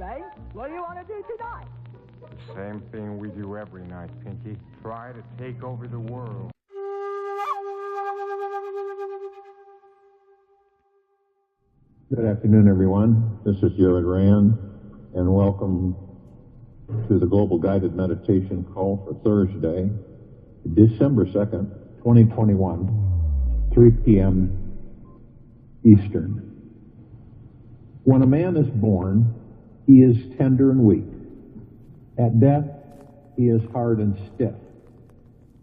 Ray. What do you want to do tonight? Same thing we do every night, Pinky. Try to take over the world. Good afternoon, everyone. This is Jared Rand, and welcome to the Global Guided Meditation Call for Thursday, December 2nd, 2021, 3 p.m. Eastern. When a man is born, he is tender and weak. At death, he is hard and stiff.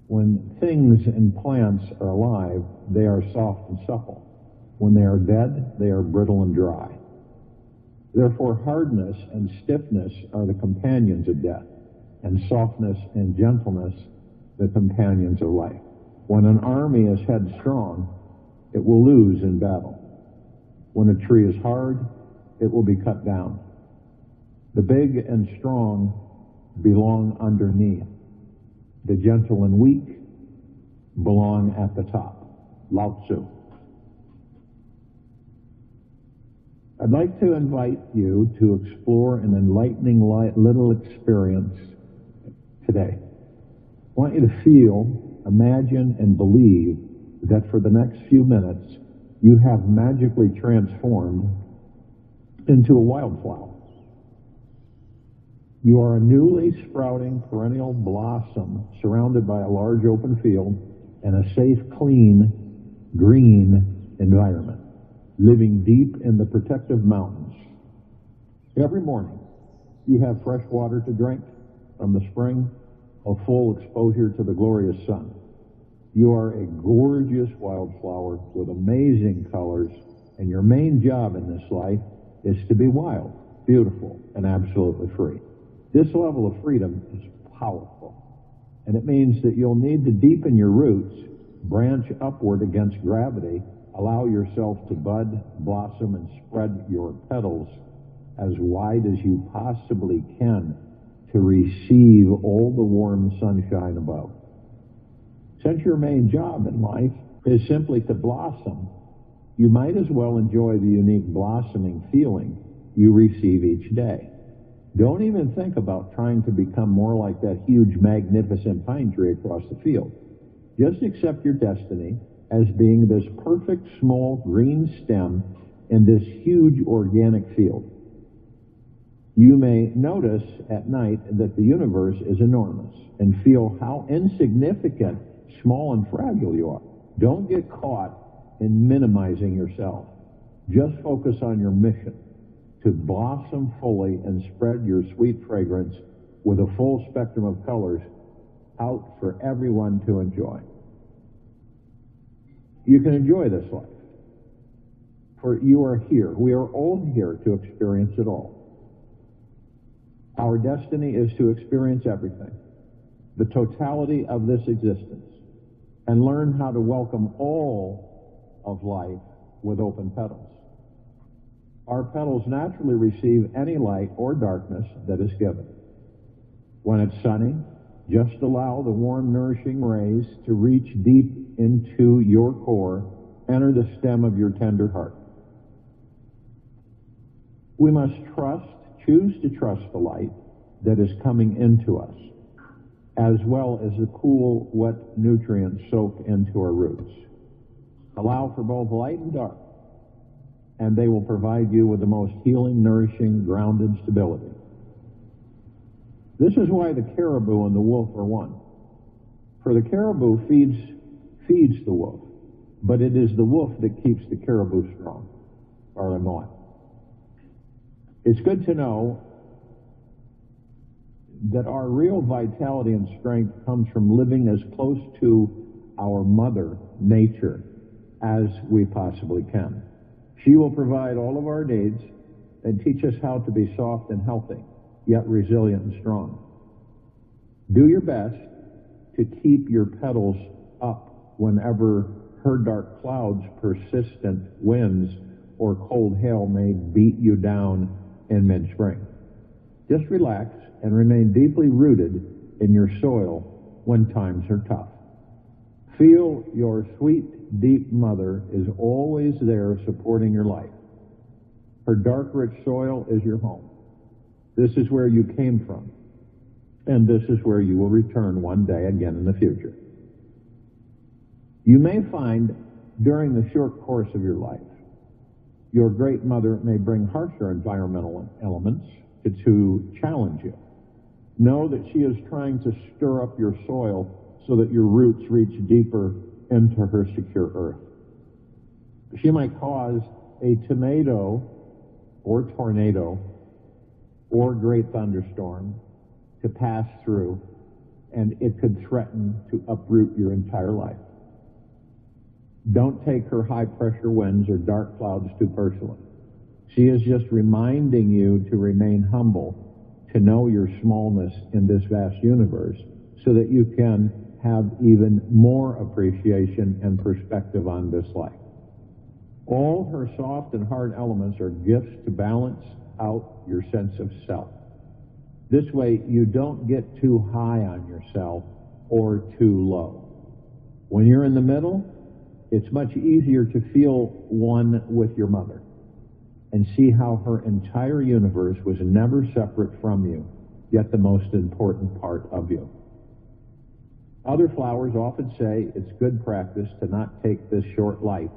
When things and plants are alive, they are soft and supple. When they are dead, they are brittle and dry. Therefore, hardness and stiffness are the companions of death, and softness and gentleness the companions of life. When an army is headstrong, it will lose in battle. When a tree is hard, it will be cut down. The big and strong belong underneath. The gentle and weak belong at the top. Lao Tzu. I'd like to invite you to explore an enlightening little experience today. I want you to feel, imagine, and believe that for the next few minutes you have magically transformed into a wildflower. You are a newly sprouting perennial blossom surrounded by a large open field and a safe, clean, green environment, living deep in the protective mountains. Every morning, you have fresh water to drink from the spring, a full exposure to the glorious sun. You are a gorgeous wildflower with amazing colors, and your main job in this life is to be wild, beautiful, and absolutely free. This level of freedom is powerful, and it means that you'll need to deepen your roots, branch upward against gravity, allow yourself to bud, blossom, and spread your petals as wide as you possibly can to receive all the warm sunshine above. Since your main job in life is simply to blossom, you might as well enjoy the unique blossoming feeling you receive each day. Don't even think about trying to become more like that huge, magnificent pine tree across the field. Just accept your destiny as being this perfect small green stem in this huge organic field. You may notice at night that the universe is enormous and feel how insignificant, small, and fragile you are. Don't get caught in minimizing yourself. Just focus on your mission to blossom fully and spread your sweet fragrance with a full spectrum of colors out for everyone to enjoy. You can enjoy this life, for you are here. We are all here to experience it all. Our destiny is to experience everything, the totality of this existence, and learn how to welcome all of life with open petals. Our petals naturally receive any light or darkness that is given. When it's sunny, just allow the warm, nourishing rays to reach deep into your core, enter the stem of your tender heart. We must choose to trust the light that is coming into us, as well as the cool, wet nutrients soak into our roots. Allow for both light and dark, and they will provide you with the most healing, nourishing, grounded stability. This is why the caribou and the wolf are one. For the caribou feeds the wolf, but it is the wolf that keeps the caribou strong, or not. It's good to know that our real vitality and strength comes from living as close to our mother, nature, as we possibly can. She will provide all of our needs and teach us how to be soft and healthy, yet resilient and strong. Do your best to keep your petals up whenever her dark clouds, persistent winds, or cold hail may beat you down in mid-spring. Just relax and remain deeply rooted in your soil when times are tough. Feel your sweet, deep mother is always there supporting your life. Her dark, rich soil is your home. This is where you came from. And this is where you will return one day again in the future. You may find during the short course of your life, your great mother may bring harsher environmental elements to challenge you. Know that she is trying to stir up your soil so that your roots reach deeper into her secure earth. She might cause a tornado or great thunderstorm to pass through, and it could threaten to uproot your entire life. Don't take her high-pressure winds or dark clouds too personally. She is just reminding you to remain humble, to know your smallness in this vast universe, so that you can have even more appreciation and perspective on this life. All her soft and hard elements are gifts to balance out your sense of self. This way, you don't get too high on yourself or too low. When you're in the middle, it's much easier to feel one with your mother and see how her entire universe was never separate from you, yet the most important part of you. Other flowers often say it's good practice to not take this short life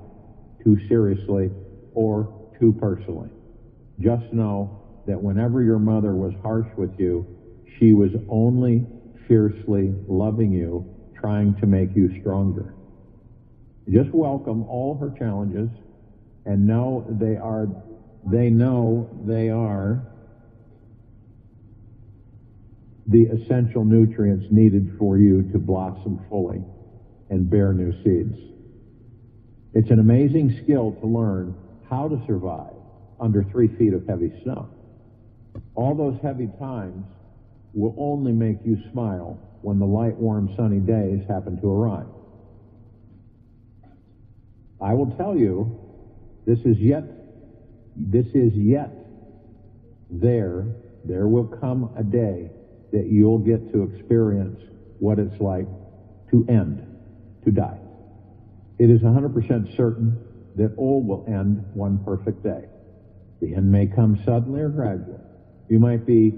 too seriously or too personally. Just know that whenever your mother was harsh with you, she was only fiercely loving you, trying to make you stronger. Just welcome all her challenges and know they are the essential nutrients needed for you to blossom fully and bear new seeds. It's an amazing skill to learn how to survive under 3 feet of heavy snow. All those heavy times will only make you smile when the light, warm, sunny days happen to arrive. I will tell you, this is yet there will come a day that you'll get to experience what it's like to end, to die. It is 100% certain that all will end one perfect day. The end may come suddenly or gradually. You might be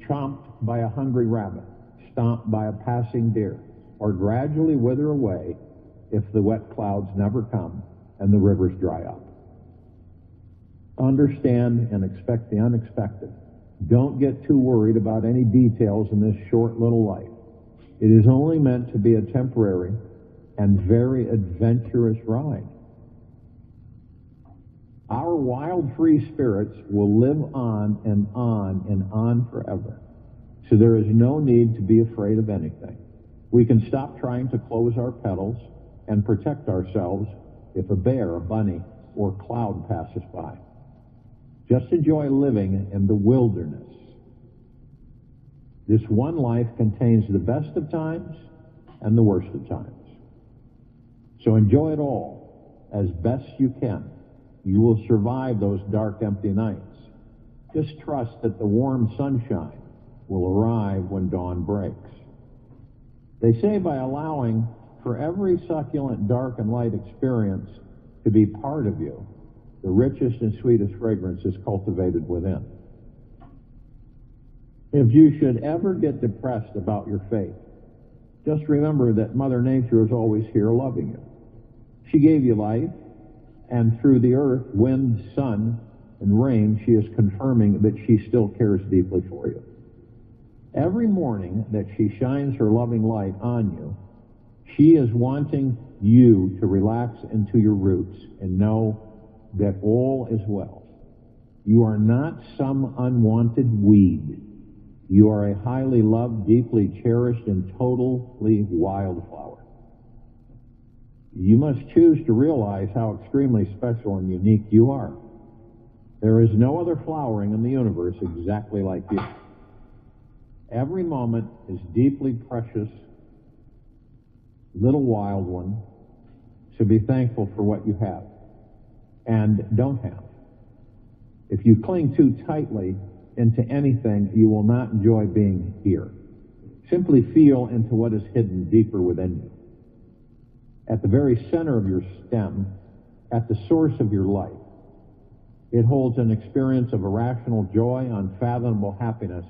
chomped by a hungry rabbit, stomped by a passing deer, or gradually wither away if the wet clouds never come and the rivers dry up. Understand and expect the unexpected. Don't get too worried about any details in this short little life. It is only meant to be a temporary and very adventurous ride. Our wild, free spirits will live on and on and on forever. So there is no need to be afraid of anything. We can stop trying to close our petals and protect ourselves if a bear, a bunny, or cloud passes by. Just enjoy living in the wilderness. This one life contains the best of times and the worst of times. So enjoy it all as best you can. You will survive those dark, empty nights. Just trust that the warm sunshine will arrive when dawn breaks. They say by allowing for every succulent, dark, and light experience to be part of you, the richest and sweetest fragrance is cultivated within. If you should ever get depressed about your fate, just remember that Mother Nature is always here loving you. She gave you life, and through the earth, wind, sun, and rain, she is confirming that she still cares deeply for you. Every morning that she shines her loving light on you, she is wanting you to relax into your roots and know that all is well. You are not some unwanted weed. You are a highly loved, deeply cherished, and totally wildflower. You must choose to realize how extremely special and unique you are. There is no other flowering in the universe exactly like you. Every moment is deeply precious, little wild one, so be thankful for what you have and don't have. If you cling too tightly into anything, you will not enjoy being here. Simply feel into what is hidden deeper within you. At the very center of your stem, at the source of your life, It holds an experience of irrational joy, unfathomable happiness,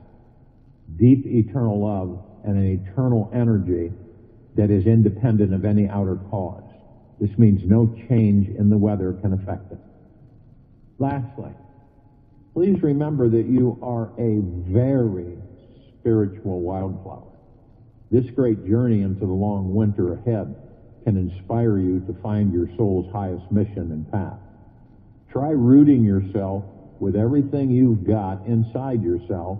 deep eternal love, and an eternal energy that is independent of any outer cause. This means no change in the weather can affect it. Lastly, please remember that you are a very spiritual wildflower. This great journey into the long winter ahead can inspire you to find your soul's highest mission and path. Try rooting yourself with everything you've got inside yourself,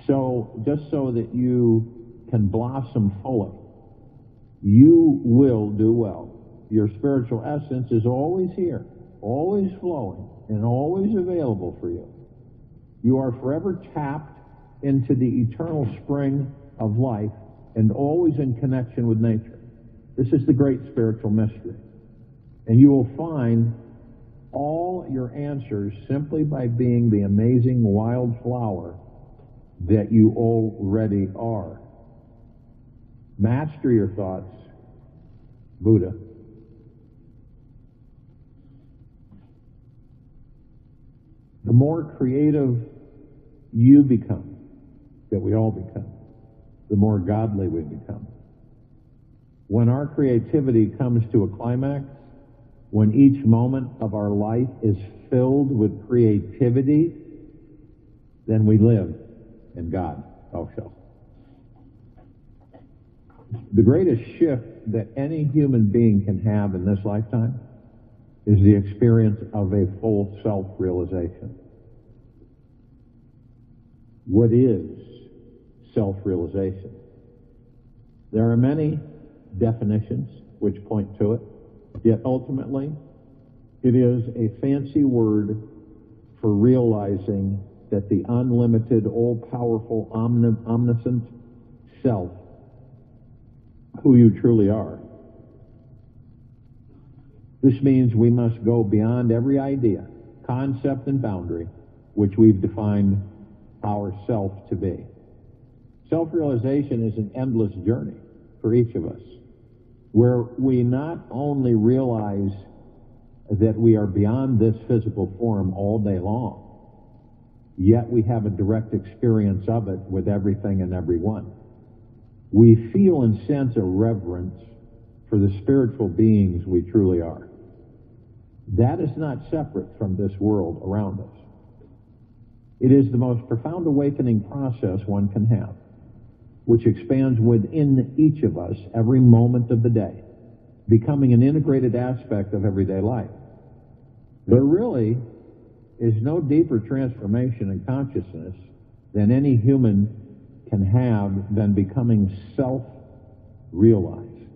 just so that you can blossom fully. You will do well. Your spiritual essence is always here, always flowing, and always available for you. You are forever tapped into the eternal spring of life and always in connection with nature. This is the great spiritual mystery. And you will find all your answers simply by being the amazing wildflower that you already are. Master your thoughts, Buddha. The more creative you become, that we all become, the more godly we become. When our creativity comes to a climax, when each moment of our life is filled with creativity, then we live in God also. The greatest shift that any human being can have in this lifetime is the experience of a full self-realization. What is self-realization? There are many definitions which point to it, yet ultimately it is a fancy word for realizing that the unlimited, all-powerful, omniscient self, who you truly are. This means we must go beyond every idea, concept, and boundary which we've defined ourself to be. Self-realization is an endless journey for each of us, where we not only realize that we are beyond this physical form all day long, yet we have a direct experience of it with everything and everyone. We feel and sense a reverence for the spiritual beings we truly are. That is not separate from this world around us. It is the most profound awakening process one can have, which expands within each of us every moment of the day, becoming an integrated aspect of everyday life. There really is no deeper transformation in consciousness than any human can have than becoming self-realized.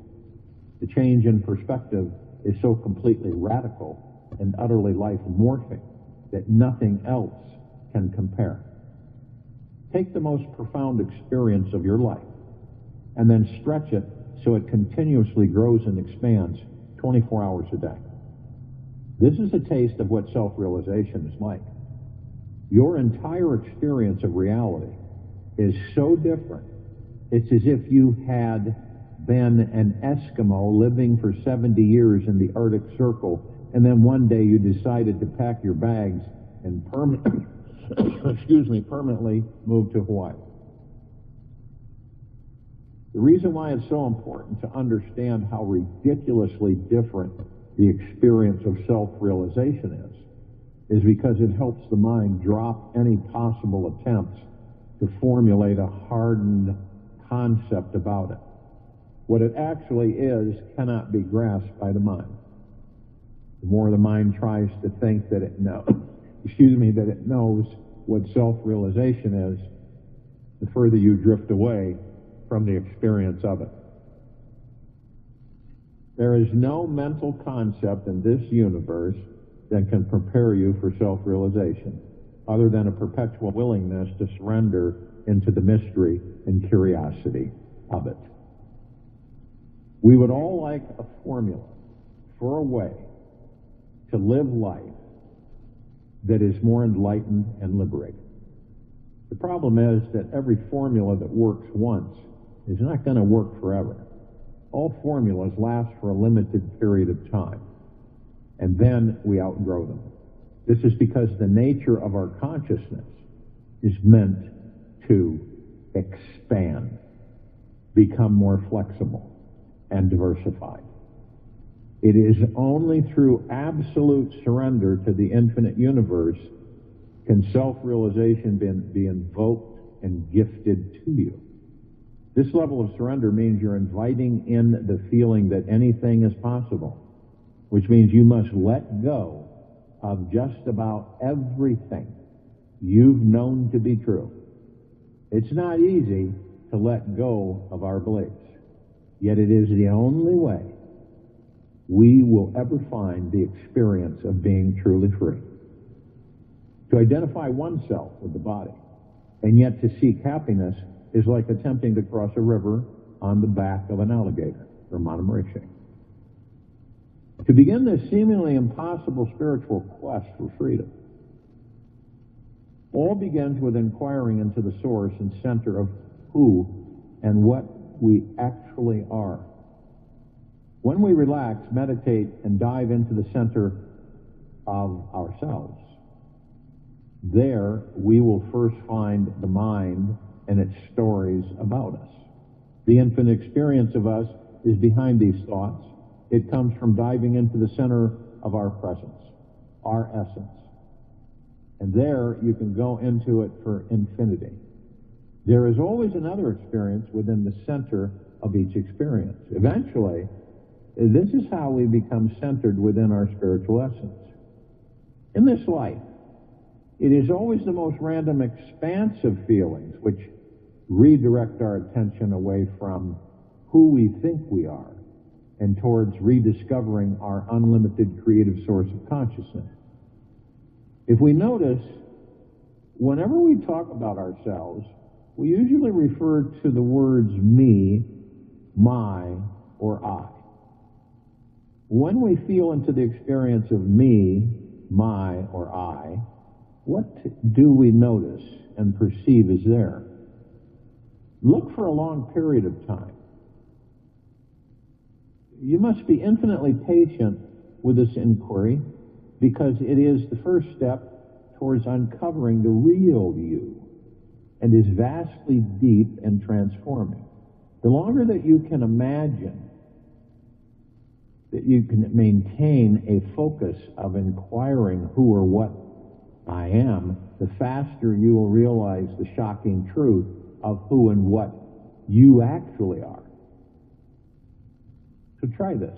The change in perspective is so completely radical and utterly life-morphing that nothing else can compare. Take the most profound experience of your life and then stretch it so it continuously grows and expands 24 hours a day. This is a taste of what self-realization is like. Your entire experience of reality is so different. It's as if you had been an Eskimo living for 70 years in the Arctic Circle, and then one day you decided to pack your bags and permanently move to Hawaii. The reason why it's so important to understand how ridiculously different the experience of self-realization is because it helps the mind drop any possible attempts to formulate a hardened concept about it. What it actually is cannot be grasped by the mind. The more the mind tries to think that it knows, that it knows what self-realization is, the further you drift away from the experience of it. There is no mental concept in this universe that can prepare you for self-realization, other than a perpetual willingness to surrender into the mystery and curiosity of it. We would all like a formula for a way to live life that is more enlightened and liberated. The problem is that every formula that works once is not going to work forever. All formulas last for a limited period of time, and then we outgrow them. This is because the nature of our consciousness is meant to expand, become more flexible and diversified. It is only through absolute surrender to the infinite universe can self-realization be invoked and gifted to you. This level of surrender means you're inviting in the feeling that anything is possible, which means you must let go of just about everything you've known to be true. It's not easy to let go of our beliefs, yet it is the only way we will ever find the experience of being truly free. To identify oneself with the body, and yet to seek happiness, is like attempting to cross a river on the back of an alligator, or Montmorency. To begin this seemingly impossible spiritual quest for freedom, all begins with inquiring into the source and center of who and what we actually are. When we relax, meditate, and dive into the center of ourselves, there we will first find the mind and its stories about us. The infinite experience of us is behind these thoughts. It comes from diving into the center of our presence, our essence. And there you can go into it for infinity. There is always another experience within the center of each experience. Eventually, this is how we become centered within our spiritual essence. In this life, it is always the most random, expansive feelings which redirect our attention away from who we think we are and towards rediscovering our unlimited creative source of consciousness. If we notice, whenever we talk about ourselves, we usually refer to the words me, my, or I. When we feel into the experience of me, my, or I, what do we notice and perceive is there? Look for a long period of time. You must be infinitely patient with this inquiry because it is the first step towards uncovering the real you and is vastly deep and transforming. The longer that you can imagine, that you can maintain a focus of inquiring who or what I am, the faster you will realize the shocking truth of who and what you actually are. So try this.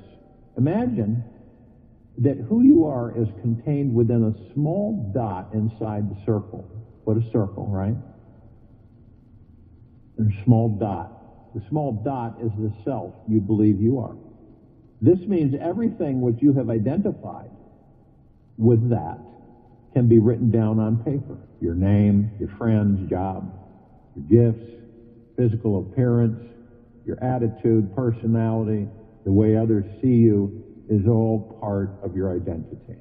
Imagine that who you are is contained within a small dot inside the circle. What a circle, right? And a small dot. The small dot is the self you believe you are. This means everything which you have identified with that can be written down on paper. Your name, your friends, job, your gifts, physical appearance, your attitude, personality, the way others see you is all part of your identity.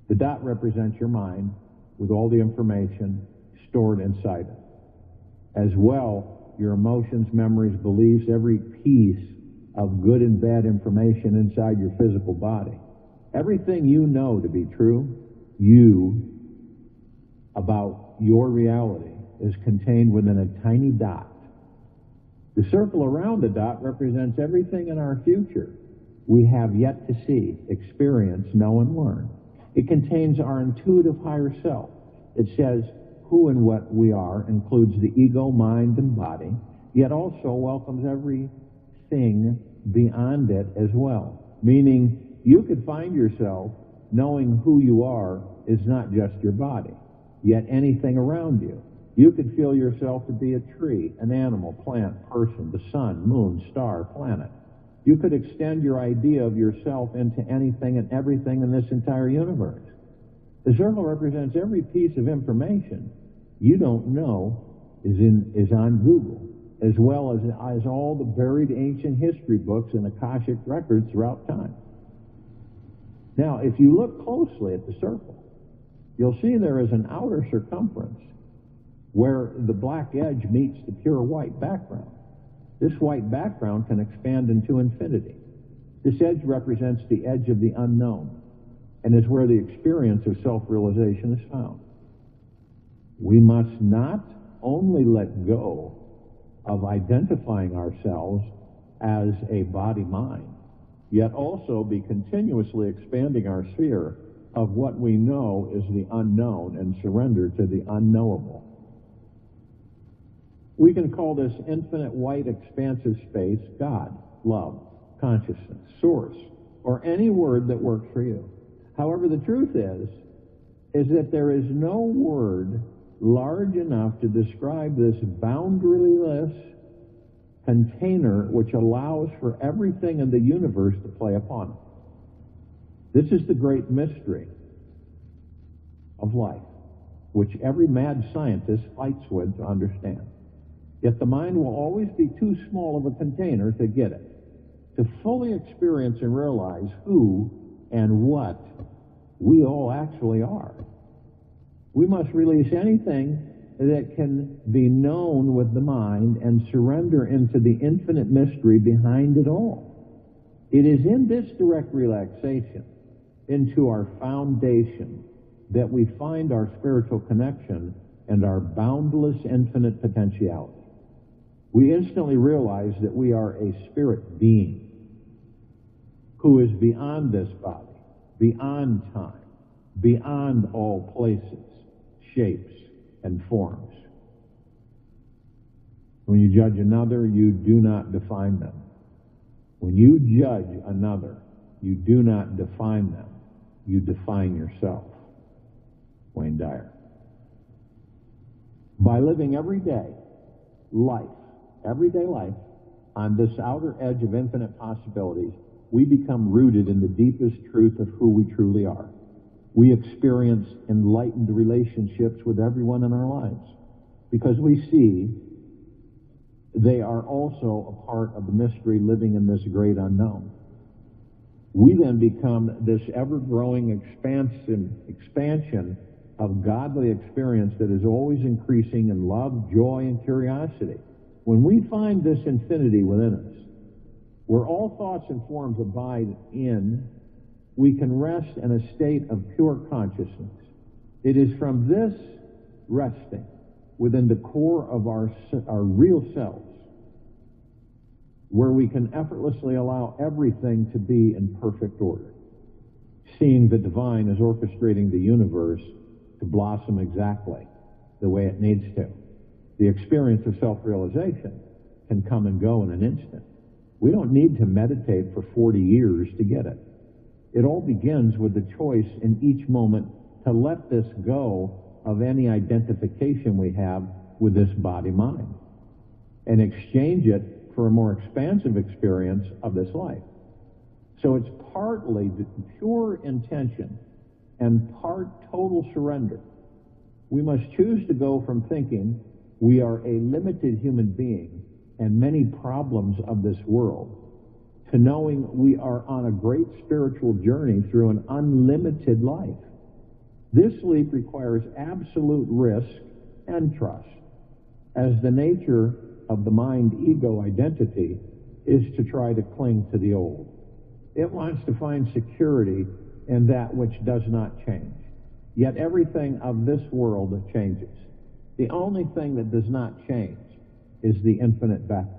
The dot represents your mind with all the information stored inside it. As well, your emotions, memories, beliefs, every piece of good and bad information inside your physical body. Everything you know to be true, about your reality is contained within a tiny dot. The circle around the dot represents everything in our future we have yet to see, experience, know, and learn. It contains our intuitive higher self. It says who and what we are, includes the ego, mind, and body, yet also welcomes everything beyond it as well. Meaning, you could find yourself knowing who you are is not just your body, yet anything around you. You could feel yourself to be a tree, an animal, plant, person, the sun, moon, star, planet. You could extend your idea of yourself into anything and everything in this entire universe. The circle represents every piece of information you don't know is on Google, as well as all the buried ancient history books and Akashic records throughout time. Now, if you look closely at the circle, you'll see there is an outer circumference where the black edge meets the pure white background. This white background can expand into infinity. This edge represents the edge of the unknown. and is where the experience of self-realization is found. We must not only let go of identifying ourselves as a body-mind, yet also be continuously expanding our sphere of what we know is the unknown and surrender to the unknowable. We can call this infinite white expansive space God, love, consciousness, source, or any word that works for you. However, the truth is that there is no word large enough to describe this boundaryless container which allows for everything in the universe to play upon it. This is the great mystery of life, which every mad scientist fights with to understand. Yet the mind will always be too small of a container to get it, to fully experience and realize who and what we all actually are. We must release anything that can be known with the mind and surrender into the infinite mystery behind it all. It is in this direct relaxation into our foundation that we find our spiritual connection and our boundless infinite potentiality. We instantly realize that we are a spirit being who is beyond this body, beyond time, beyond all places, shapes, and forms. When you judge another, you do not define them. When you judge another, you do not define them. You define yourself. Wayne Dyer. By living everyday life, on this outer edge of infinite possibilities, we become rooted in the deepest truth of who we truly are. We experience enlightened relationships with everyone in our lives because we see they are also a part of the mystery living in this great unknown. We then become this ever-growing expansion of godly experience that is always increasing in love, joy, and curiosity. When we find this infinity within us, where all thoughts and forms abide in, we can rest in a state of pure consciousness. It is from this resting within the core of our real selves where we can effortlessly allow everything to be in perfect order, seeing the divine is orchestrating the universe to blossom exactly the way it needs to. The experience of self-realization can come and go in an instant. We don't need to meditate for 40 years to get it. It all begins with the choice in each moment to let this go of any identification we have with this body-mind and exchange it for a more expansive experience of this life. So it's partly the pure intention and part total surrender. We must choose to go from thinking we are a limited human being and many problems of this world to knowing we are on a great spiritual journey through an unlimited life. This leap requires absolute risk and trust, as the nature of the mind-ego identity is to try to cling to the old. It wants to find security in that which does not change. Yet everything of this world changes. The only thing that does not change is the infinite background.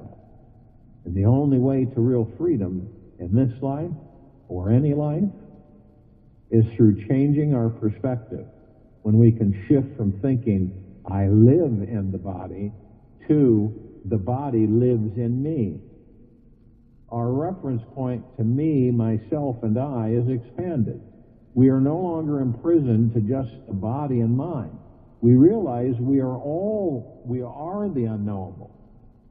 And the only way to real freedom in this life, or any life, is through changing our perspective. When we can shift from thinking, I live in the body, to the body lives in me. Our reference point to me, myself, and I is expanded. We are no longer imprisoned to just the body and mind. We realize we are the unknowable.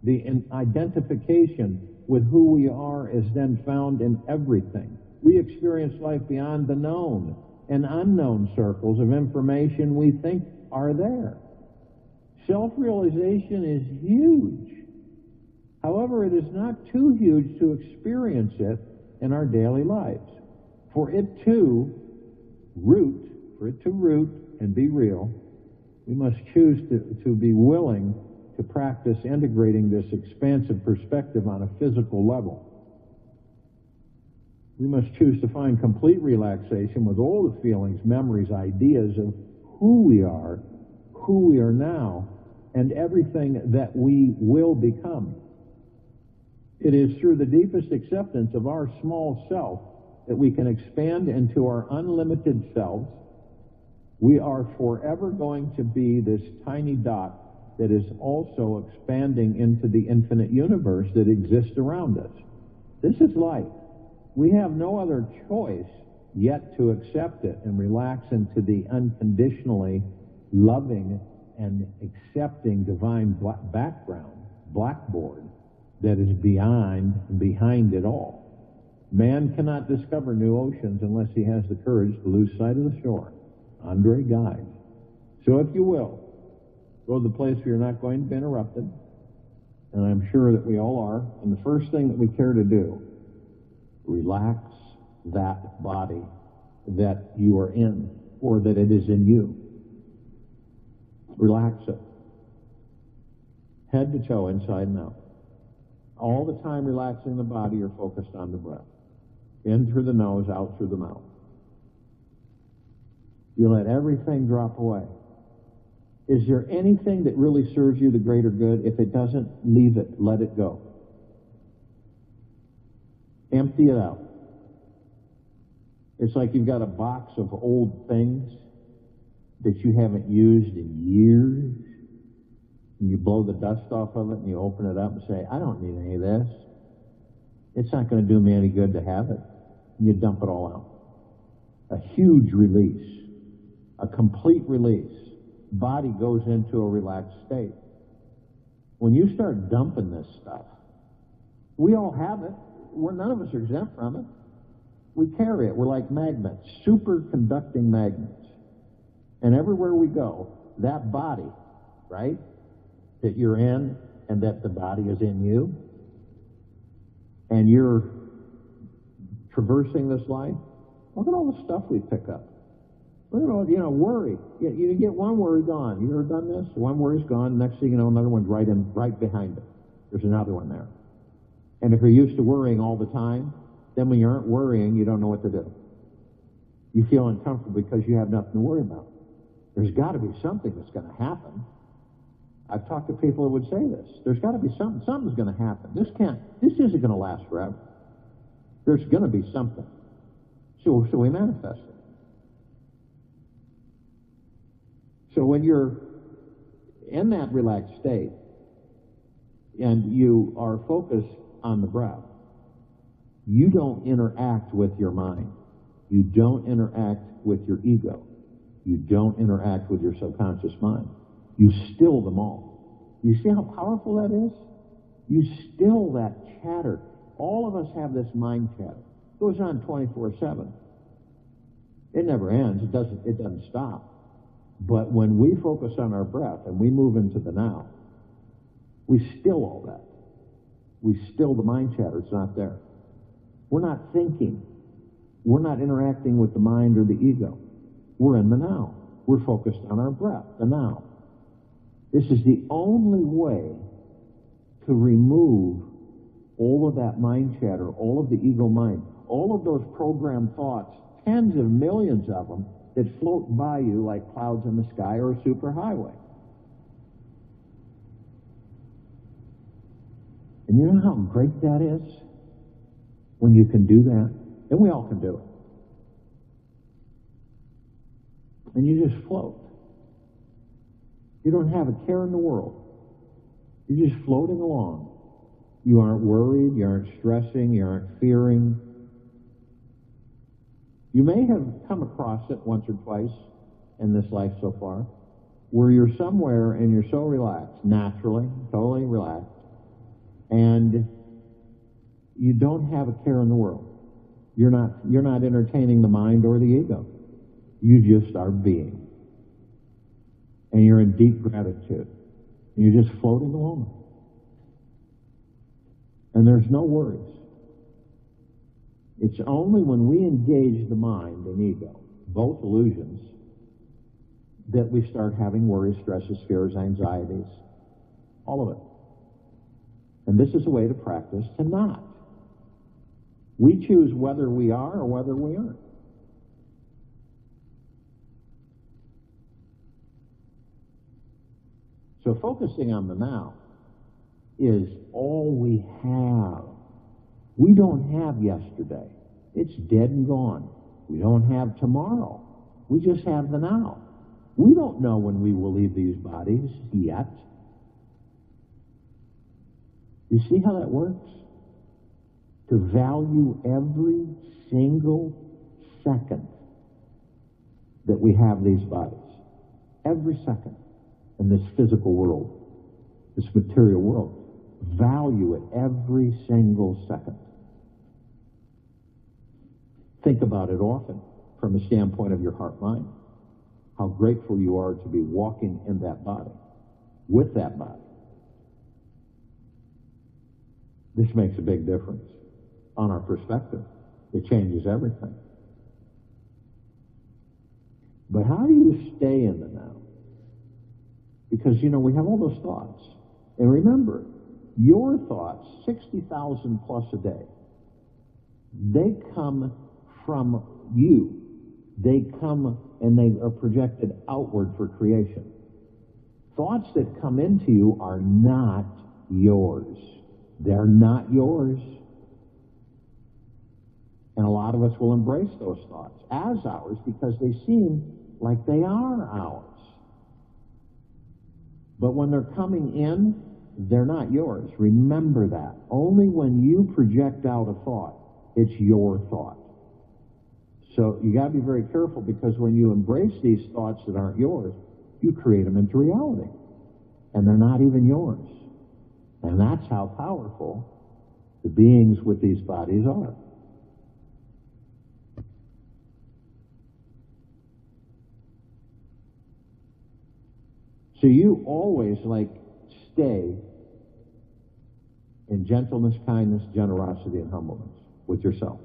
The identification with who we are is then found in everything. We experience life beyond the known and unknown circles of information we think are there. Self-realization is huge. However, it is not too huge to experience it in our daily lives. For it to root and be real, we must choose to be willing to practice integrating this expansive perspective on a physical level. We must choose to find complete relaxation with all the feelings, memories, ideas of who we are now, and everything that we will become. It is through the deepest acceptance of our small self that we can expand into our unlimited selves. We are forever going to be this tiny dot that is also expanding into the infinite universe that exists around us. This is life. We have no other choice yet to accept it and relax into the unconditionally loving and accepting divine blackboard that is behind it all. Man cannot discover new oceans unless he has the courage to lose sight of the shore. Andre Guide. So if you will, go to the place where you're not going to be interrupted, and I'm sure that we all are, and the first thing that we care to do, relax that body that you are in, or that it is in you. Relax it. Head to toe, inside and out. All the time relaxing the body, you're focused on the breath. In through the nose, out through the mouth. You let everything drop away. Is there anything that really serves you the greater good? If it doesn't, leave it. Let it go. Empty it out. It's like you've got a box of old things that you haven't used in years, and you blow the dust off of it, and you open it up and say, I don't need any of this. It's not going to do me any good to have it. And you dump it all out. A huge release. A complete release. Body goes into a relaxed state. When you start dumping this stuff, we all have it. None of us are exempt from it. We carry it. We're like magnets, superconducting magnets. And everywhere we go, that body, right, that you're in and that the body is in you, and you're traversing this life, look at all the stuff we pick up. Look at all, worry. You get one worry gone. You ever done this? One worry's gone. Next thing you know, another one's right behind it. There's another one there. And if you're used to worrying all the time, then when you aren't worrying, you don't know what to do. You feel uncomfortable because you have nothing to worry about. There's got to be something that's going to happen. I've talked to people who would say this. There's got to be something. Something's going to happen. This isn't going to last forever. There's going to be something. So we manifest it. So when you're in that relaxed state and you are focused on the breath, you don't interact with your mind. You don't interact with your ego. You don't interact with your subconscious mind. You still them all. You see how powerful that is? You still that chatter. All of us have this mind chatter. It goes on 24/7. It never ends. It doesn't stop. But when we focus on our breath and we move into the now, we still all that. We still the mind chatter. It's not there. We're not thinking. We're not interacting with the mind or the ego. We're in the now. We're focused on our breath, the now. This is the only way to remove all of that mind chatter, all of the ego mind, all of those programmed thoughts, tens of millions of them, that float by you like clouds in the sky or a superhighway. And you know how great that is? When you can do that. And we all can do it. And you just float. You don't have a care in the world. You're just floating along. You aren't worried, you aren't stressing, you aren't fearing. You may have come across it once or twice in this life so far, where you're somewhere and you're so relaxed, naturally, totally relaxed, and you don't have a care in the world. You're not entertaining the mind or the ego. You just are being. And you're in deep gratitude. And you're just floating along. And there's no worries. It's only when we engage the mind and ego, both illusions, that we start having worries, stresses, fears, anxieties, all of it. And this is a way to practice to not. We choose whether we are or whether we aren't. So focusing on the now is all we have. We don't have yesterday. It's dead and gone. We don't have tomorrow. We just have the now. We don't know when we will leave these bodies yet. You see how that works? To value every single second that we have these bodies. Every second in this physical world, this material world. Value it every single second. Think about it often from the standpoint of your heart-mind. How grateful you are to be walking in that body, with that body. This makes a big difference on our perspective. It changes everything. But how do you stay in the now? Because, we have all those thoughts. And remember, your thoughts, 60,000 plus a day, they come from you. They come and they are projected outward for creation. Thoughts that come into you are not yours. They're not yours. And a lot of us will embrace those thoughts as ours because they seem like they are ours. But when they're coming in, they're not yours. Remember that. Only when you project out a thought, it's your thought. So you got to be very careful, because when you embrace these thoughts that aren't yours, you create them into reality. And they're not even yours. And that's how powerful the beings with these bodies are. So you always stay in gentleness, kindness, generosity, and humbleness with yourself.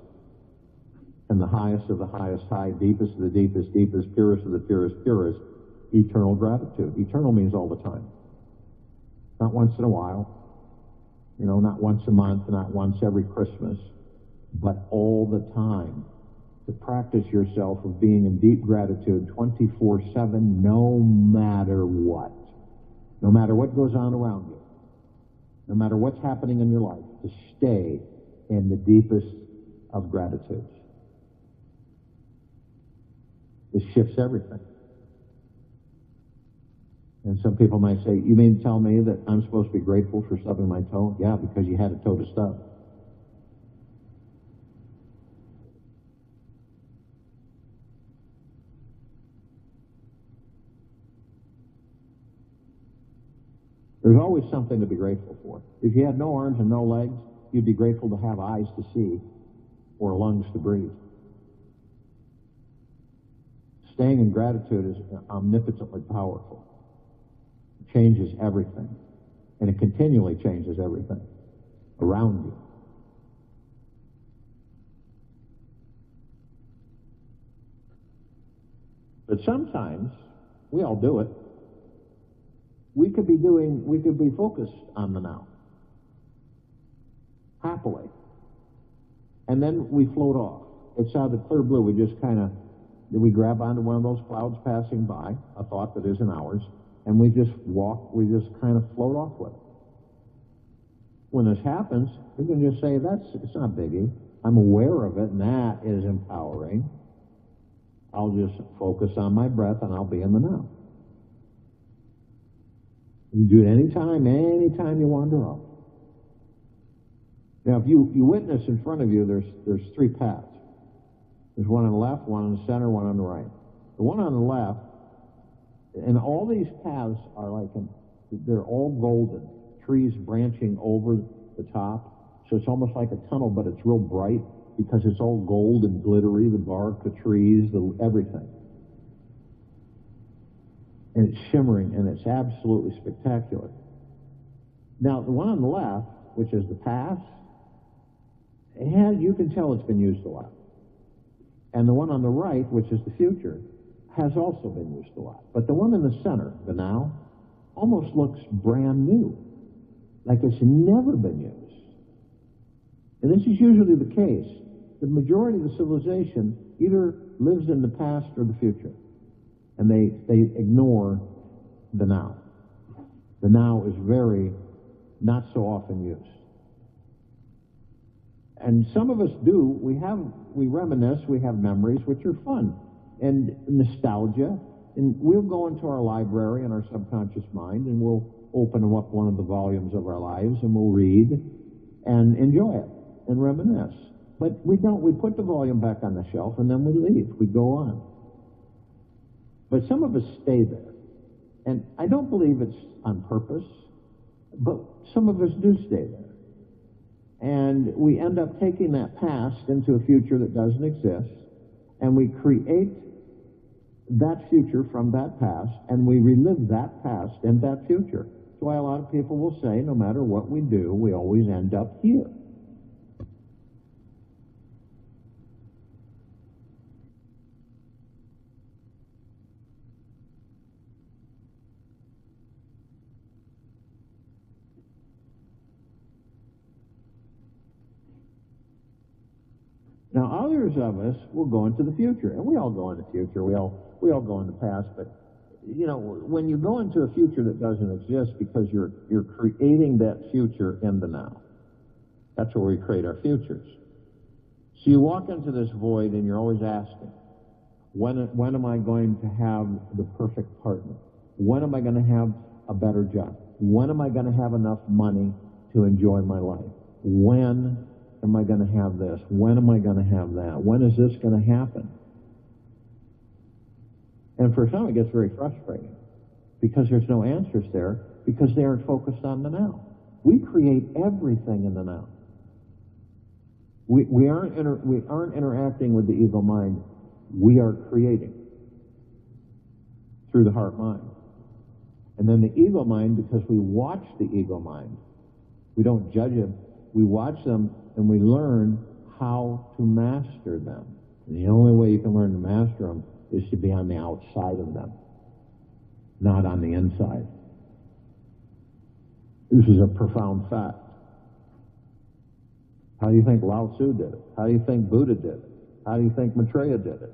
And the highest of the highest high, deepest of the deepest deepest, purest of the purest purest, eternal gratitude. Eternal means all the time. Not once in a while, not once a month, not once every Christmas, but all the time. To practice yourself of being in deep gratitude 24/7, no matter what. No matter what goes on around you. No matter what's happening in your life, to stay in the deepest of gratitude. It shifts everything. And some people might say, you mean to tell me that I'm supposed to be grateful for stubbing my toe? Yeah, because you had a toe to stub. There's always something to be grateful for. If you had no arms and no legs, you'd be grateful to have eyes to see or lungs to breathe. Staying in gratitude is omnipotently powerful. It changes everything. And it continually changes everything around you. But sometimes, we all do it, we could be focused on the now. Happily. And then we float off. It's out of clear blue. We grab onto one of those clouds passing by, a thought that isn't ours, and we just kind of float off with it. When this happens, we can just say, it's not biggie. I'm aware of it, and that is empowering. I'll just focus on my breath, and I'll be in the now. You do it anytime you wander off. Now, if you witness in front of you, there's three paths. There's one on the left, one on the center, one on the right. The one on the left, and all these paths are they're all golden. Trees branching over the top. So it's almost like a tunnel, but it's real bright because it's all gold and glittery, the bark, the trees, everything. And it's shimmering, and it's absolutely spectacular. Now, the one on the left, which is the past, you can tell it's been used a lot. And the one on the right, which is the future, has also been used a lot. But the one in the center, the now, almost looks brand new, like it's never been used. And this is usually the case. The majority of the civilization either lives in the past or the future. And they ignore the now. The now is very not so often used. And some of us do. We reminisce, we have memories which are fun. And nostalgia. And we'll go into our library in our subconscious mind and we'll open up one of the volumes of our lives and we'll read and enjoy it and reminisce. But we don't. We put the volume back on the shelf and then we leave. We go on. But some of us stay there. And I don't believe it's on purpose, but some of us do stay there. And we end up taking that past into a future that doesn't exist, and we create that future from that past, and we relive that past and that future. That's why a lot of people will say, no matter what we do, we always end up here. Now, others of us will go into the future, and we all go into the future. We all go in the past, but you know, when you go into a future that doesn't exist because you're creating that future in the now. That's where we create our futures. So you walk into this void, and you're always asking, when am I going to have the perfect partner? When am I going to have a better job? When am I going to have enough money to enjoy my life? When am I going to have this? When am I going to have that? When is this going to happen? And for some, it gets very frustrating because there's no answers there because they aren't focused on the now. We create everything in the now. We aren't interacting with the ego mind. We are creating through the heart mind. And then the ego mind, because we watch the ego mind, we don't judge it. We watch them and we learn how to master them. And the only way you can learn to master them is to be on the outside of them, not on the inside. This is a profound fact. How do you think Lao Tzu did it? How do you think Buddha did it? How do you think Maitreya did it?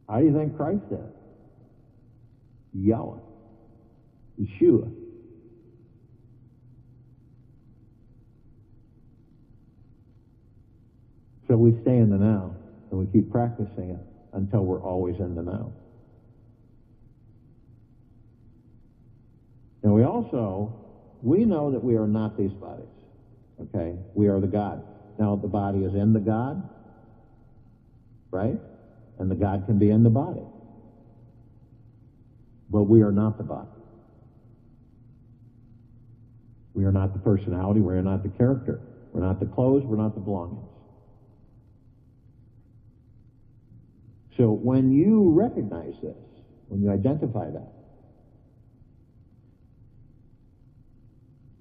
How do you think Christ did it? Yahweh. Yeshua. So we stay in the now, and we keep practicing it until we're always in the now. And we know that we are not these bodies, okay? We are the God. Now, the body is in the God, right? And the God can be in the body. But we are not the body. We are not the personality. We are not the character. We're not the clothes. We're not the belongings. So when you recognize this, when you identify that,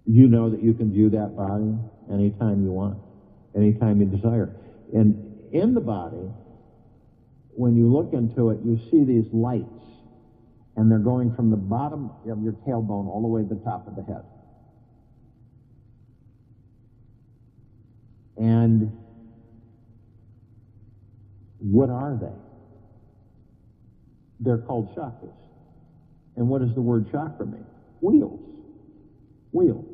you know that you can view that body anytime you want, anytime you desire. And in the body, when you look into it, you see these lights, and they're going from the bottom of your tailbone all the way to the top of the head. And what are they? They're called chakras. And what does the word chakra mean? Wheels. Wheel.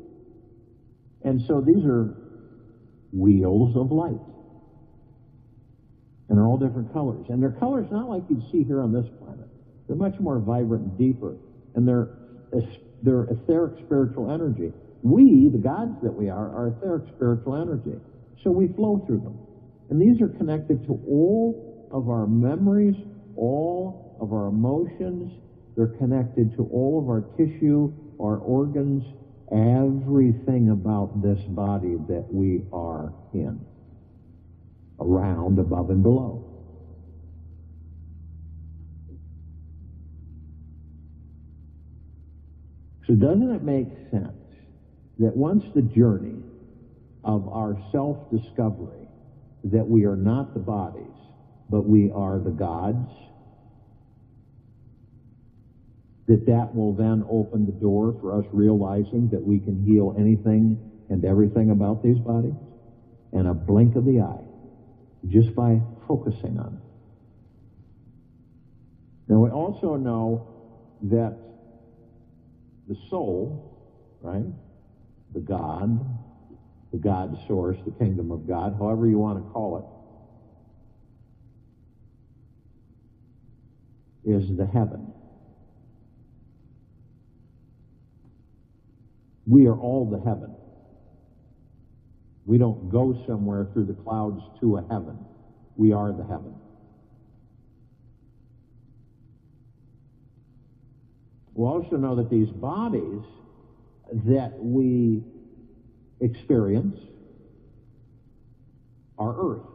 And so these are wheels of light. And they're all different colors. And they're colors not like you'd see here on this planet. They're much more vibrant and deeper. And they're etheric spiritual energy. We, the gods that we are etheric spiritual energy. So we flow through them. And these are connected to all of our memories, all of our emotions. They're connected to all of our tissue, our organs, everything about this body that we are in, around, above, and below. So doesn't it make sense that once the journey of our self-discovery that we are not the bodies, but we are the gods, that will then open the door for us realizing that we can heal anything and everything about these bodies in a blink of the eye, just by focusing on it. Now, we also know that the soul, right, the God source, the kingdom of God, however you want to call it, is the heaven. We are all the heaven. We don't go somewhere through the clouds to a heaven. We are the heaven. We also know that these bodies that we experience are earth.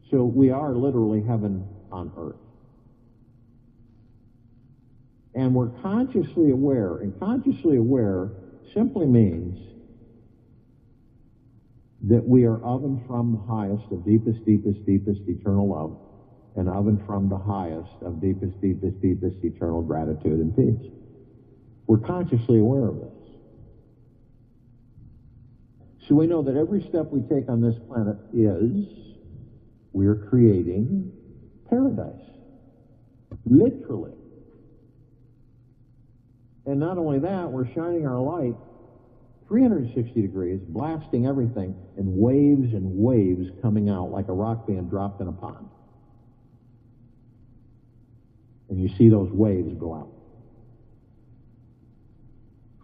So we are literally heaven on earth. And we're consciously aware, and consciously aware simply means that we are of and from the highest of deepest, deepest, deepest eternal love, and of and from the highest of deepest, deepest, deepest eternal gratitude and peace. We're consciously aware of this. So we know that every step we take on this planet we're creating paradise. Literally. And not only that, we're shining our light 360 degrees, blasting everything, and waves coming out like a rock being dropped in a pond. And you see those waves go out,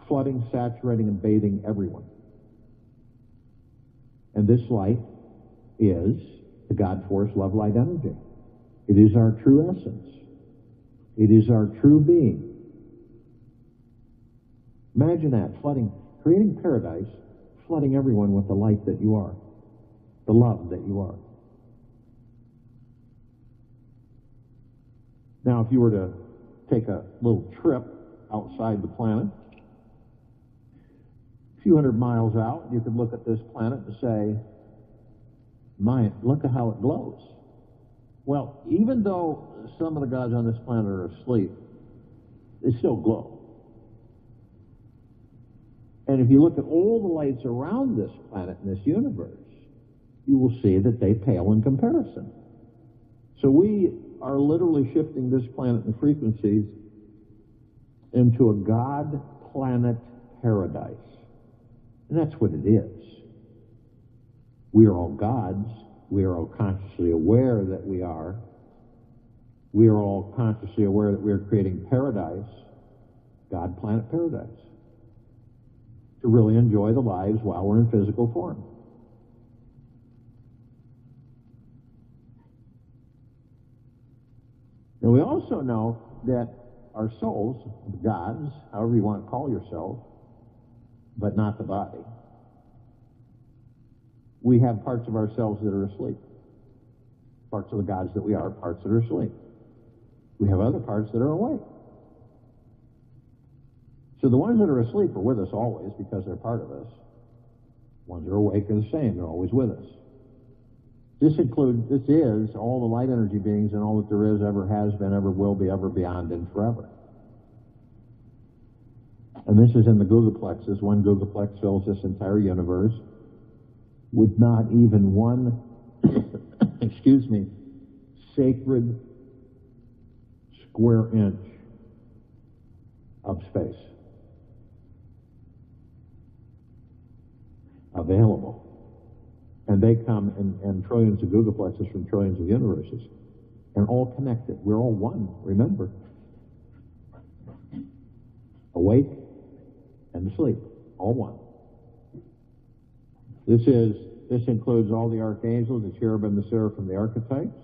flooding, saturating, and bathing everyone. And this light is the God force, love, light, energy. It is our true essence. It is our true being. Imagine that, creating paradise, flooding everyone with the light that you are, the love that you are. Now, if you were to take a little trip outside the planet, a few hundred miles out, you could look at this planet and say, look at how it glows. Well, even though some of the gods on this planet are asleep, they still glow. And if you look at all the lights around this planet and this universe, you will see that they pale in comparison. So we are literally shifting this planet and frequencies into a God planet paradise. And that's what it is. We are all gods. We are all consciously aware that we are. We are all consciously aware that we are creating paradise, God planet paradise, to really enjoy the lives while we're in physical form. And we also know that our souls, the gods, however you want to call yourself, but not the body, we have parts of ourselves that are asleep. Parts of the gods that we are, parts that are asleep. We have other parts that are awake. So the ones that are asleep are with us always because they're part of us. The ones that are awake are the same. They're always with us. This is all the light energy beings and all that there is, ever has been, ever will be, ever beyond, and forever. And this is in the Googleplexes. One Googleplex fills this entire universe with not even one, sacred square inch of space available. And they come in trillions of Googleplexes from trillions of universes, and all connected. We're all one, remember. Awake and asleep, all one. This includes all the archangels, the cherubim, the seraphim, the archetypes.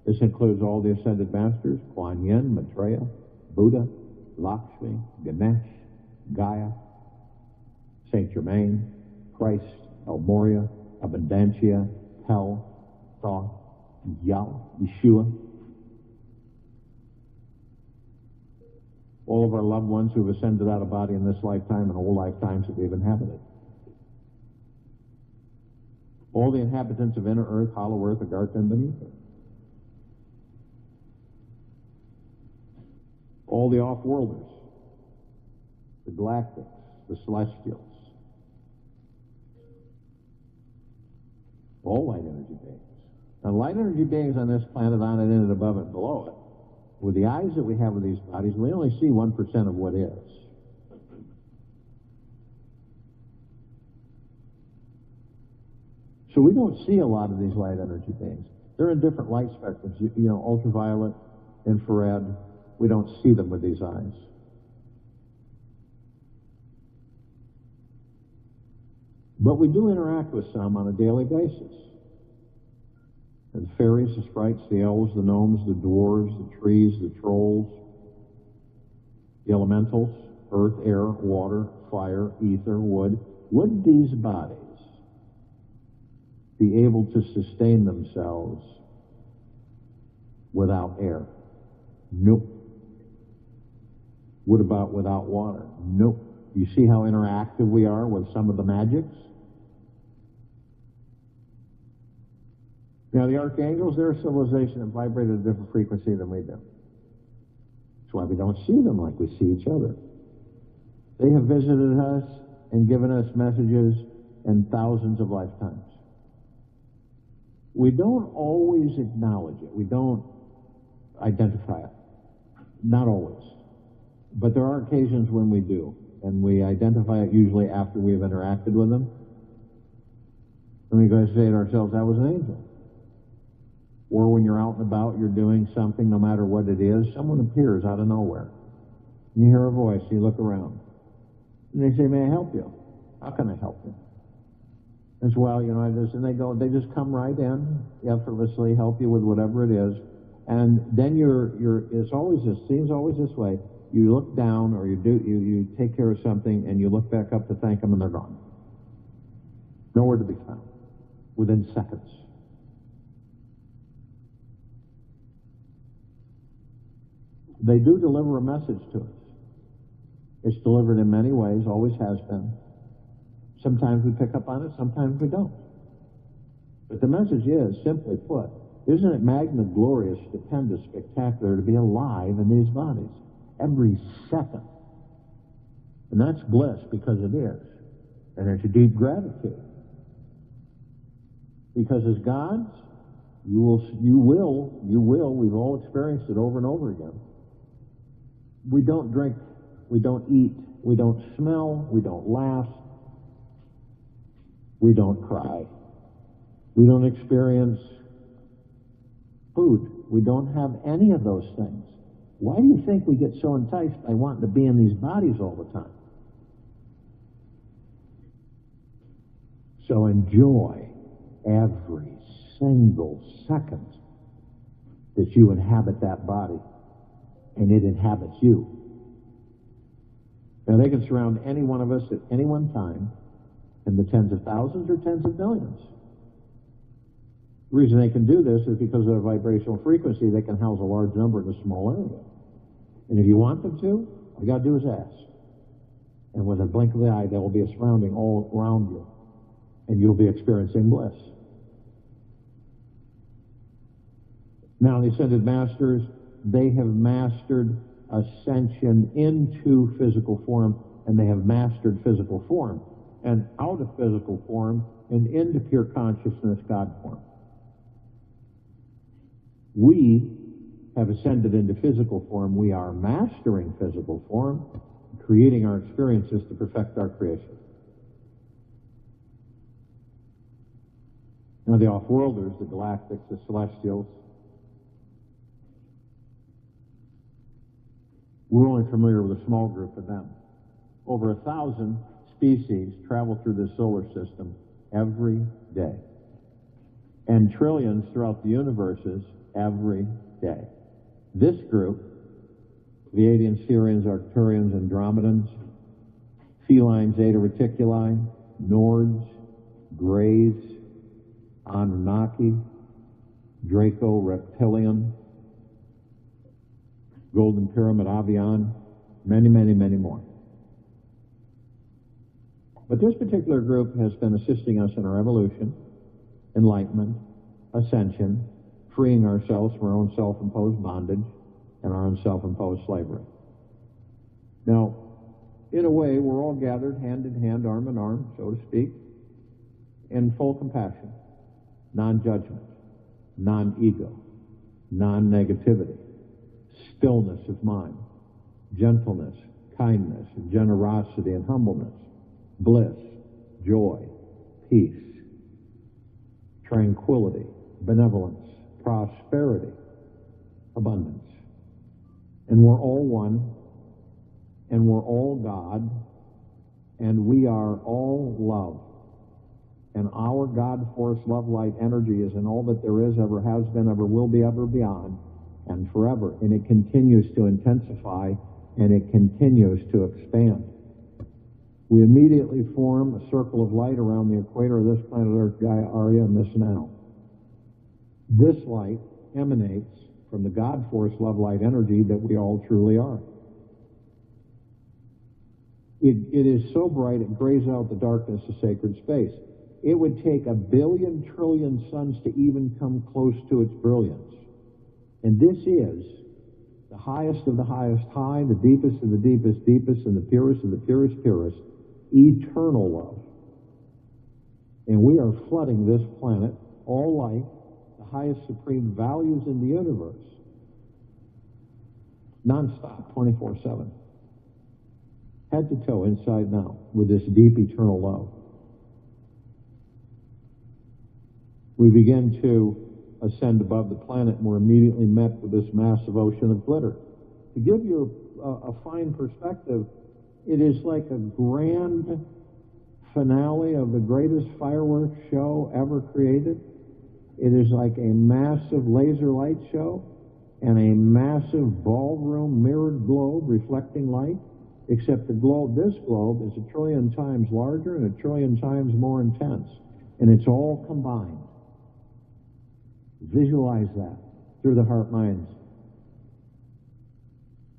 This includes all the ascended masters, Kuan Yin, Maitreya, Buddha, Lakshmi, Ganesh, Gaia, Saint Germain, Christ, El Moria, Abundantia, Hell, Thoth, Yeshua. All of our loved ones who have ascended out of body in this lifetime and all lifetimes that we've inhabited. All the inhabitants of inner earth, hollow earth, Agartha, and beneath it. all the off-worlders, the galactics, the celestials, all light energy beings. Now, light energy beings on this planet, on it, in it, above it, below it, with the eyes that we have with these bodies, we only see 1% of what is. So we don't see a lot of these light energy beings. They're in different light spectrums, you know, ultraviolet, infrared. We don't see them with these eyes. But we do interact with some on a daily basis. And the fairies, the sprites, the elves, the gnomes, the dwarves, the trees, the trolls, the elementals, earth, air, water, fire, ether, wood. Would these bodies be able to sustain themselves without air? Nope. What about without water? Nope. You see how interactive we are with some of the magics? Now, the archangels, they're a civilization that vibrate at a different frequency than we do. That's why we don't see them like we see each other. They have visited us and given us messages in thousands of lifetimes. We don't always acknowledge it. We don't identify it. Not always. But there are occasions when we do. And we identify it usually after we've interacted with them. And we go to say to ourselves, that was an angel. Or when you're out and about, you're doing something, no matter what it is, someone appears out of nowhere. And you hear a voice, and you look around. And they say, may I help you? How can I help you? As well, you know, and they just come right in, effortlessly help you with whatever it is. And then seems always this way. You look down, or you take care of something, and you look back up to thank them, and they're gone. Nowhere to be found. Within seconds. They do deliver a message to us. It's delivered in many ways, always has been. Sometimes we pick up on it, sometimes we don't. But the message is, simply put, isn't it magna, glorious, stupendous, spectacular to be alive in these bodies? Every second. And that's bliss, because it is. And it's a deep gratitude. Because as gods, you will, we've all experienced it over and over again. We don't drink, we don't eat, we don't smell, we don't laugh, we don't cry. We don't experience food. We don't have any of those things. Why do you think we get so enticed by wanting to be in these bodies all the time? So enjoy every single second that you inhabit that body, and it inhabits you. Now, they can surround any one of us at any one time in the tens of thousands or tens of millions. The reason they can do this is because of their vibrational frequency. They can house a large number in a small area. And if you want them to, all you got to do is ask. And with a blink of the eye, there will be a surrounding all around you. And you'll be experiencing bliss. Now, the Ascended Masters, they have mastered ascension into physical form, and they have mastered physical form, and out of physical form, and into pure consciousness, God form. We have ascended into physical form. We are mastering physical form, creating our experiences to perfect our creation. Now, the off-worlders, the galactics, the celestials, we're only familiar with a small group of them. Over 1,000 species travel through this solar system every day. And trillions throughout the universes every day. This group, the Pleiadians, Sirians, Arcturians, Andromedans, feline Zeta Reticuli, Nords, Greys, Anunnaki, Draco Reptilian, Golden Pyramid, Avian, many, many, many more. But this particular group has been assisting us in our evolution, enlightenment, ascension, freeing ourselves from our own self-imposed bondage and our own self-imposed slavery. Now, in a way, we're all gathered hand in hand, arm in arm, so to speak, in full compassion, non-judgment, non-ego, non-negativity, stillness of mind, gentleness, kindness, generosity, and humbleness, bliss, joy, peace, tranquility, benevolence, prosperity, abundance. And we're all one, and we're all God, and we are all love. And our God force, love, light, energy is in all that there is, ever has been, ever will be, ever beyond, and forever. And it continues to intensify, and it continues to expand. We immediately form a circle of light around the equator of this planet Earth, Gaia, Arya, and this now. This light emanates from the God force, love, light, energy that we all truly are. It is so bright it grays out the darkness of sacred space. It would take 1 billion trillion suns to even come close to its brilliance. And this is the highest of the highest high, the deepest of the deepest deepest, and the purest of the purest purest, eternal love. And we are flooding this planet, all life, the highest supreme values in the universe, non-stop, 24/7. Head to toe, inside and out, with this deep eternal love. We begin to ascend above the planet, and we're immediately met with this massive ocean of glitter. To give you a fine perspective, it is like a grand finale of the greatest fireworks show ever created. It is like a massive laser light show and a massive ballroom mirrored globe reflecting light, except this globe is 1 trillion times larger and 1 trillion times more intense, and it's all combined. Visualize that through the heart minds.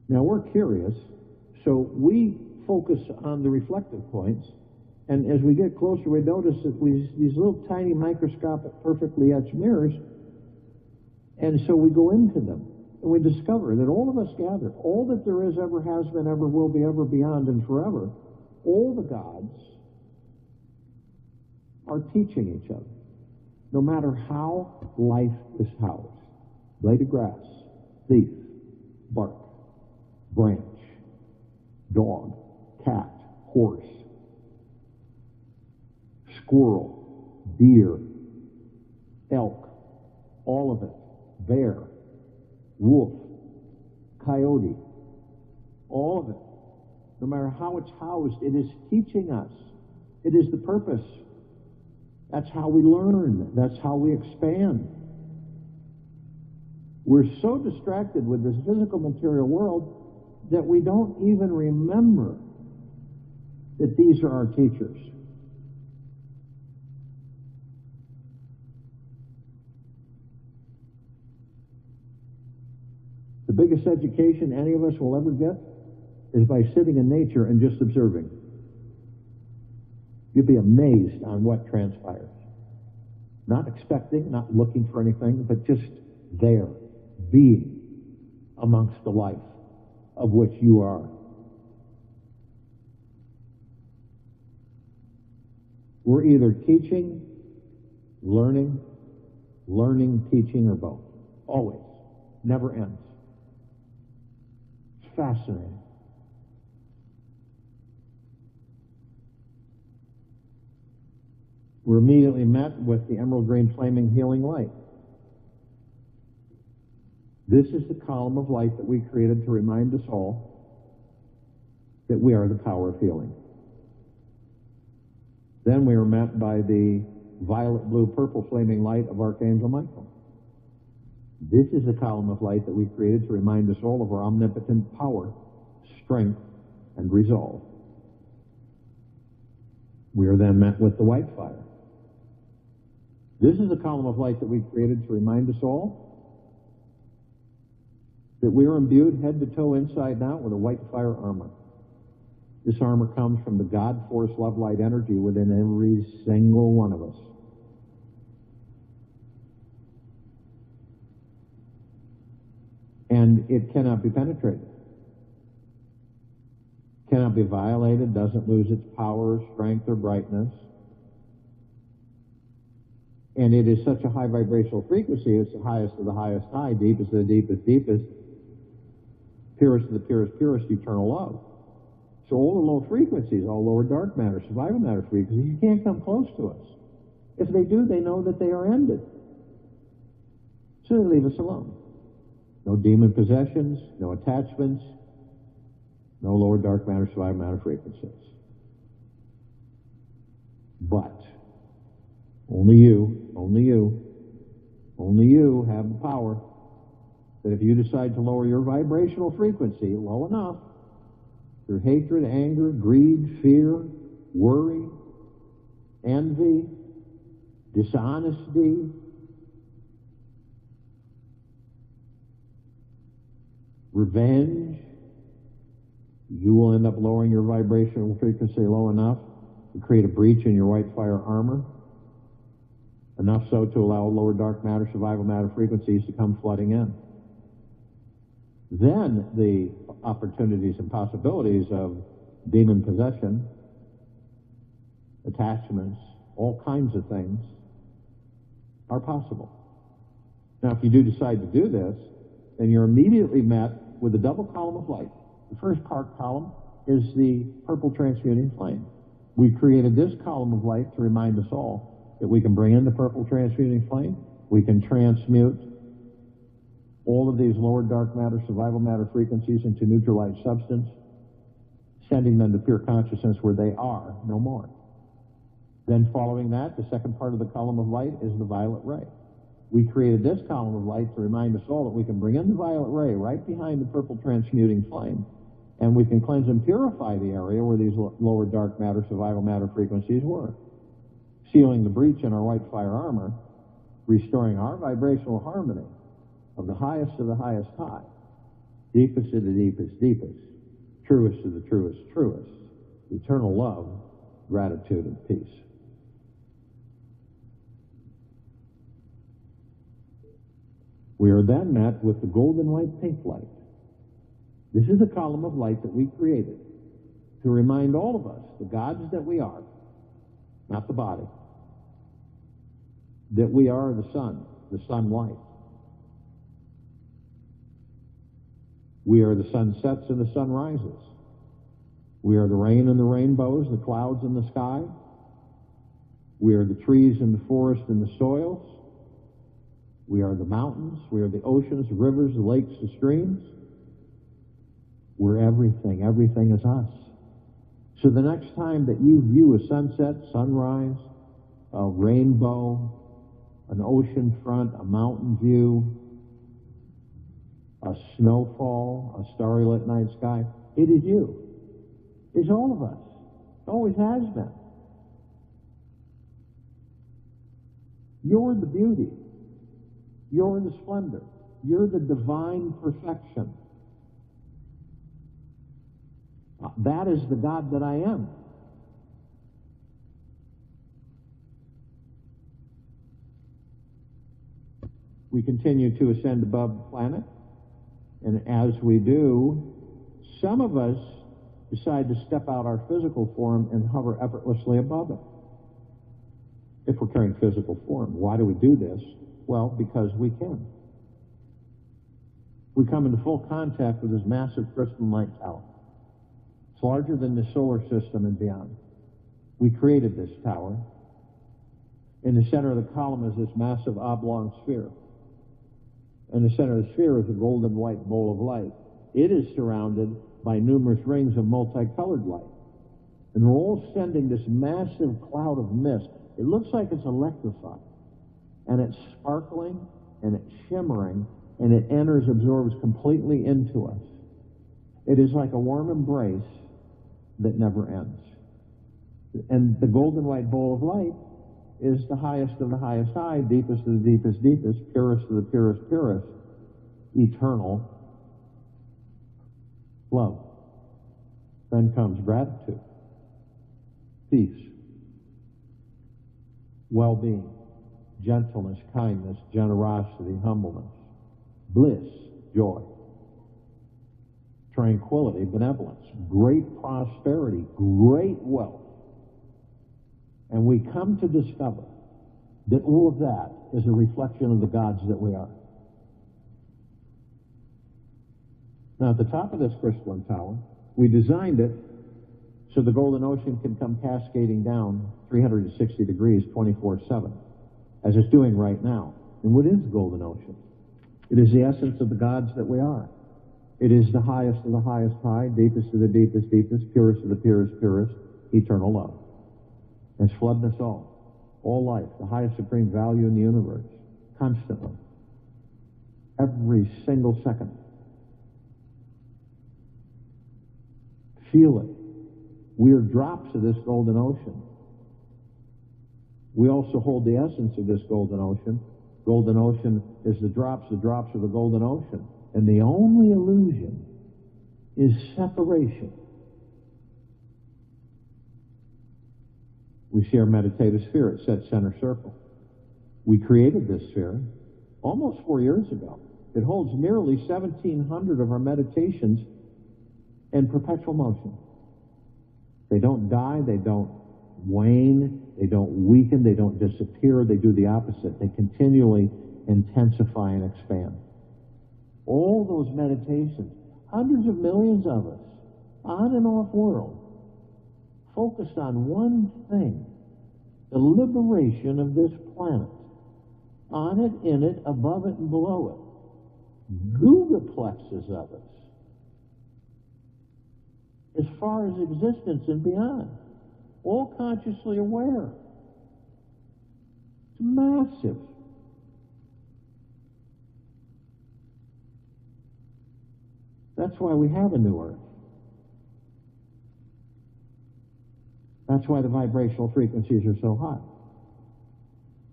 Now we're curious, so we focus on the reflective points, and as we get closer we notice that these little tiny microscopic perfectly etched mirrors, and so we go into them and we discover that all of us gather, all that there is, ever has been, ever will be, ever beyond, and forever, all the gods are teaching each other. No matter how life is housed, blade of grass, leaf, bark, branch, dog, cat, horse, squirrel, deer, elk, all of it, bear, wolf, coyote, all of it. No matter how it's housed, it is teaching us. It is the purpose. That's how we learn. That's how we expand. We're so distracted with this physical material world that we don't even remember that these are our teachers. The biggest education any of us will ever get is by sitting in nature and just observing. You'd be amazed on what transpires. Not expecting, not looking for anything, but just there, being amongst the life of which you are. We're either teaching, learning, teaching, or both. Always. Never ends. It's fascinating. We're immediately met with the emerald green flaming healing light. This is the column of light that we created to remind us all that we are the power of healing. Then we are met by the violet, blue, purple flaming light of Archangel Michael. This is the column of light that we created to remind us all of our omnipotent power, strength, and resolve. We are then met with the white fire. This is the column of light that we created to remind us all that we are imbued head to toe, inside and out, with a white fire armor. This armor comes from the God force, love, light, energy within every single one of us. And it cannot be penetrated. cannot be violated, doesn't lose its power, strength, or brightness. And it is such a high vibrational frequency, it's the highest of the highest high, deepest of the deepest, deepest, purest of the purest, purest, eternal love. So all the low frequencies, all lower dark matter, survival matter frequencies, you can't come close to us. If they do, they know that they are ended. So they leave us alone. No demon possessions, no attachments, no lower dark matter, survival matter frequencies. But only you have the power that if you decide to lower your vibrational frequency low enough, through hatred, anger, greed, fear, worry, envy, dishonesty, revenge, you will end up lowering your vibrational frequency low enough to create a breach in your white fire armor, enough so to allow lower dark matter, survival matter frequencies to come flooding in. Then the opportunities and possibilities of demon possession, attachments, all kinds of things are possible. Now, if you do decide to do this, then you're immediately met with a double column of light. The first column is the purple transmuting flame. We created this column of light to remind us all that we can bring in the purple transmuting flame, we can transmute all of these lower dark matter, survival matter frequencies into neutralized substance, sending them to pure consciousness where they are, no more. Then following that, the second part of the column of light is the violet ray. We created this column of light to remind us all that we can bring in the violet ray right behind the purple transmuting flame, and we can cleanse and purify the area where these lower dark matter, survival matter frequencies were, sealing the breach in our white fire armor, restoring our vibrational harmony of the highest of the highest high, deepest of the deepest, deepest, truest of the truest, truest, eternal love, gratitude, and peace. We are then met with the golden white pink light. This is the column of light that we created to remind all of us, the gods that we are, not the body, that we are the sunlight. We are the sunsets and the sunrises. We are the rain and the rainbows, the clouds and the sky. We are the trees and the forest and the soils. We are the mountains. We are the oceans, the rivers, the lakes, the streams. We're everything. Everything is us. So the next time that you view a sunset, sunrise, a rainbow, an ocean front, a mountain view, a snowfall, a starry lit night sky, it is you. It's all of us. It always has been. You're the beauty. You're the splendor. You're the divine perfection. That is the God that I am. We continue to ascend above the planet, and as we do, some of us decide to step out our physical form and hover effortlessly above it. If we're carrying physical form, why do we do this? Well, because we can. We come into full contact with this massive crystalline light tower. It's larger than the solar system and beyond. We created this tower. In the center of the column is this massive oblong sphere. In the center of the sphere is a golden white bowl of light. It is surrounded by numerous rings of multicolored light. And we're all sending this massive cloud of mist. It looks like it's electrified. And it's sparkling, and it's shimmering, and it enters, absorbs completely into us. It is like a warm embrace that never ends. And the golden white bowl of light is the highest of the highest high, deepest of the deepest, deepest, purest of the purest, purest, eternal love. Then comes gratitude, peace, well-being, gentleness, kindness, generosity, humbleness, bliss, joy, tranquility, benevolence, great prosperity, great wealth. And we come to discover that all of that is a reflection of the gods that we are. Now, at the top of this crystalline tower, we designed it so the golden ocean can come cascading down 360 degrees 24/7, as it's doing right now. And what is the golden ocean? It is the essence of the gods that we are. It is the highest of the highest high, deepest of the deepest deepest, purest of the purest purest, eternal love. It's flooding us all life, the highest supreme value in the universe, constantly, every single second. Feel it. We are drops of this golden ocean. We also hold the essence of this golden ocean. Golden ocean is the drops of the golden ocean. And the only illusion is separation. We see our meditative sphere at set center circle. We created this sphere almost 4 years ago. It holds nearly 1,700 of our meditations in perpetual motion. They don't die, they don't wane, they don't weaken, they don't disappear, they do the opposite. They continually intensify and expand. All those meditations, hundreds of millions of us, on and off world, focused on one thing, the liberation of this planet. On it, in it, above it, and below it. Gigaplexes of us. As far as existence and beyond. All consciously aware. It's massive. That's why we have a new Earth. That's why the vibrational frequencies are so high.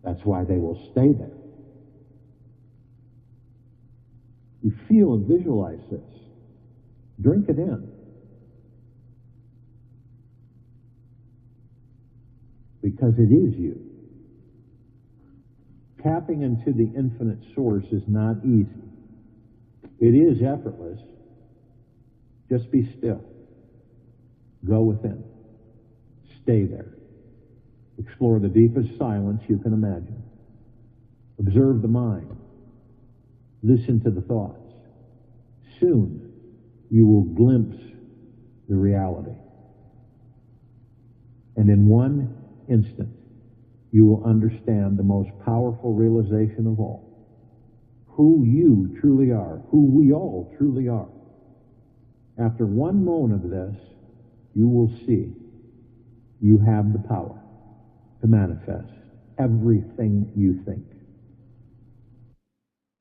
That's why they will stay there. You feel and visualize this. Drink it in. Because it is you. Tapping into the infinite source is not easy. It is effortless. Just be still. Go within. Stay there. Explore the deepest silence you can imagine. Observe the mind. Listen to the thoughts. Soon, you will glimpse the reality. And in one instant, you will understand the most powerful realization of all. Who you truly are. Who we all truly are. After one moment of this, you will see you have the power to manifest everything you think.